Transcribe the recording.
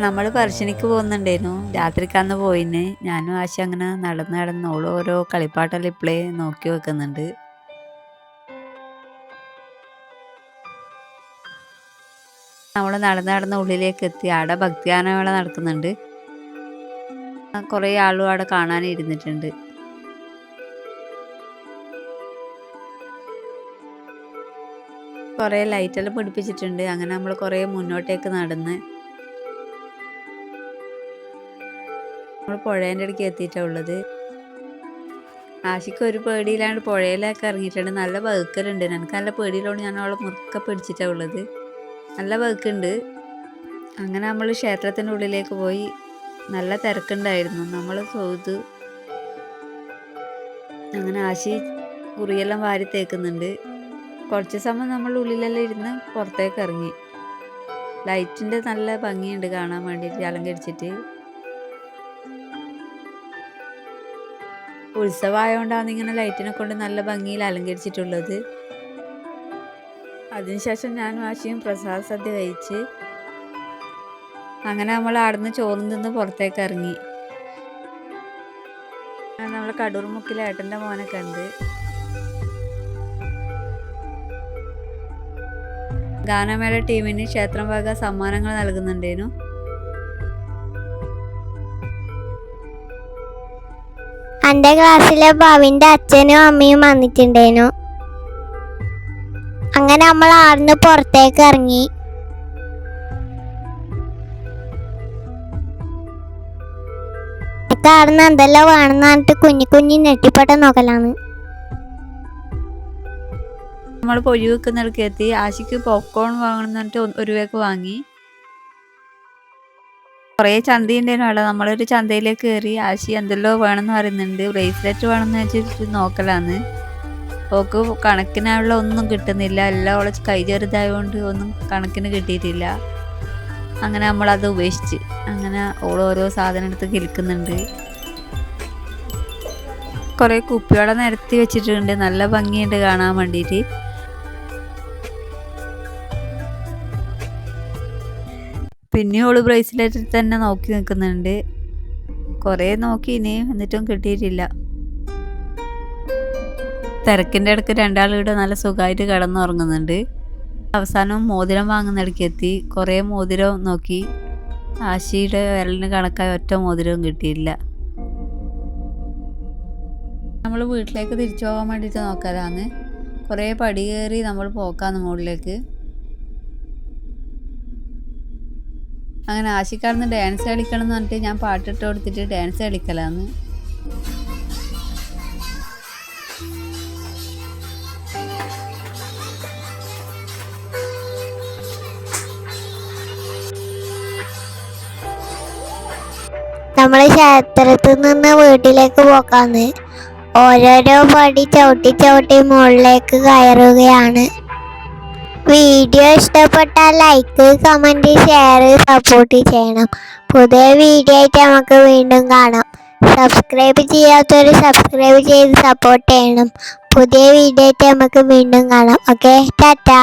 നമ്മൾ പറശ്ശിനിക്ക് പോകുന്നുണ്ടായിരുന്നു. രാത്രിക്കന്ന് പോയിന്. ഞാനും ആശ അങ്ങനെ നടന്ന് ഓരോ കളിപ്പാട്ടെല്ലാം ഇപ്പോഴേ നോക്കി വെക്കുന്നുണ്ട്. നമ്മൾ നടന്ന് ഉള്ളിലേക്ക് എത്തി. അവിടെ ഭക്തിഗാനമേള നടക്കുന്നുണ്ട്. കുറേ ആളും അവിടെ കാണാൻ ഇരുന്നിട്ടുണ്ട്. കുറേ ലൈറ്റെല്ലാം പിടിപ്പിച്ചിട്ടുണ്ട്. അങ്ങനെ നമ്മൾ കുറേ മുന്നോട്ടേക്ക് നടന്ന് നമ്മൾ പുഴേൻ്റെ അടുക്ക് എത്തിയിട്ടുള്ളത്. ആശിക്ക് ഒരു പേടിയിലാണ്ട് പുഴയിലേക്ക് ഇറങ്ങിയിട്ടുണ്ട്. നല്ല വഴുക്കലുണ്ട്. എനിക്ക് നല്ല പേടിയിലോണ്ട് ഞാൻ അവളെ മുറുക്കെ പിടിച്ചിട്ടാണ് ഉള്ളത്. നല്ല വഴുക്കുണ്ട്. അങ്ങനെ നമ്മൾ ക്ഷേത്രത്തിൻ്റെ ഉള്ളിലേക്ക് പോയി. നല്ല തിരക്കുണ്ടായിരുന്നു. നമ്മൾ തൊഴുതു. അങ്ങനെ ആശി കുറിയെല്ലാം വാരി തേക്കുന്നുണ്ട്. കുറച്ച് സമയം നമ്മൾ ഉള്ളിലെല്ലാം ഇരുന്ന് പുറത്തേക്ക് ഇറങ്ങി. ലൈറ്റിൻ്റെ നല്ല ഭംഗിയുണ്ട് കാണാൻ വേണ്ടിയിട്ട് അലങ്കരിച്ചിട്ട്. ഉത്സവമായതുകൊണ്ടാണ് ഇങ്ങനെ ലൈറ്റിനെ കൊണ്ട് നല്ല ഭംഗിയിൽ അലങ്കരിച്ചിട്ടുള്ളത്. അതിനുശേഷം ഞാനും ആശയും പ്രസാദ സദ്യ കഴിച്ച് അങ്ങനെ നമ്മൾ അവിടുന്ന് ചോറും തിന്ന് പുറത്തേക്ക് ഇറങ്ങി. നമ്മൾ കടൂർമുക്കിലെ ഏട്ടൻ്റെ മോനെ കണ്ട്. ഗാനമേള ടീമിന് ക്ഷേത്രം വക സമ്മാനങ്ങൾ നൽകുന്നുണ്ടേനു. എൻ്റെ ക്ലാസ്സിലെ ഭാവിൻ്റെ അച്ഛനും അമ്മയും വന്നിട്ടുണ്ടേനു. അങ്ങനെ നമ്മൾ ആടുന്ന് പുറത്തേക്ക് ഇറങ്ങി. ആടുന്ന് എന്തെല്ലാം വേണമെന്ന് പറഞ്ഞിട്ട് കുഞ്ഞി നെട്ടിപ്പട്ട നോക്കലാണ്. നമ്മൾ പൊഴി വെക്കുന്നിടക്ക് എത്തി. ആശിക്ക് പോപ്കോൺ വാങ്ങണം എന്നിട്ട് ഒരു രൂപയ്ക്ക് വാങ്ങി. കുറേ ചന്തയുണ്ടായിരുന്നു അവിടെ. നമ്മളൊരു ചന്തയിലേക്ക് കയറി. ആശി എന്തെല്ലോ വേണമെന്ന് പറയുന്നുണ്ട്. ബ്രേസ്ലെറ്റ് വേണമെന്ന് വെച്ചിട്ട് നോക്കലാന്ന്. ഓക്ക് കണക്കിനുള്ള ഒന്നും കിട്ടുന്നില്ല. എല്ലാം അവളെ കൈ ചെറുതായതുകൊണ്ട് ഒന്നും കണക്കിന് കിട്ടിയിട്ടില്ല. അങ്ങനെ നമ്മളത് ഉപേക്ഷിച്ച്. അങ്ങനെ ഓരോ സാധനം എടുത്ത് കിൽക്കുന്നുണ്ട്. കുറേ കുപ്പിയോടെ നിരത്തി വെച്ചിട്ടുണ്ട്. നല്ല ഭംഗിയുണ്ട് കാണാൻ വേണ്ടിയിട്ട്. പിന്നെ ഓള് ബ്രേസ്ലെറ്റിൽ തന്നെ നോക്കി നിൽക്കുന്നുണ്ട്. കുറേ നോക്കി ഇനിയും എന്നിട്ടും കിട്ടിയിട്ടില്ല. തിരക്കിൻ്റെ ഇടയ്ക്ക് രണ്ടാളിവിടെ നല്ല സുഖമായിട്ട് കിടന്നുറങ്ങുന്നുണ്ട്. അവസാനം മോതിരം വാങ്ങുന്നിടയ്ക്ക് എത്തി. കുറേ മോതിരം നോക്കി. ആശിയുടെ വിരലിന് കണക്കായ ഒറ്റ മോതിരവും കിട്ടിയില്ല. നമ്മൾ വീട്ടിലേക്ക് തിരിച്ചു പോകാൻ വേണ്ടിയിട്ട് നോക്കാനാണ്. കുറേ പടി കയറി നമ്മൾ പോക്കാന്ന് മുകളിലേക്ക്. അങ്ങനെ ആശിക്കാർന്ന് ഡാൻസ് കളിക്കണം എന്ന് പറഞ്ഞിട്ട് ഞാൻ പാട്ടിട്ട് കൊടുത്തിട്ട് ഡാൻസ് കളിക്കലാന്ന്. നമ്മൾ ക്ഷേത്രത്തിൽ നിന്ന് വീട്ടിലേക്ക് പോക്കാന്ന്. ഓരോരോ പടി ചവിട്ടി മുകളിലേക്ക് കയറുകയാണ്. വീഡിയോ ഇഷ്ടപ്പെട്ടാൽ ലൈക്ക്, കമൻറ്റ്, ഷെയർ, സപ്പോർട്ട് ചെയ്യണം. പുതിയ വീഡിയോ ആയിട്ട് നമുക്ക് വീണ്ടും കാണാം. സബ്സ്ക്രൈബ് ചെയ്യാത്തവർ സബ്സ്ക്രൈബ് ചെയ്ത് സപ്പോർട്ട് ചെയ്യണം. പുതിയ വീഡിയോ ആയിട്ട് നമുക്ക് വീണ്ടും കാണാം. ഓക്കെ, ടാറ്റാ.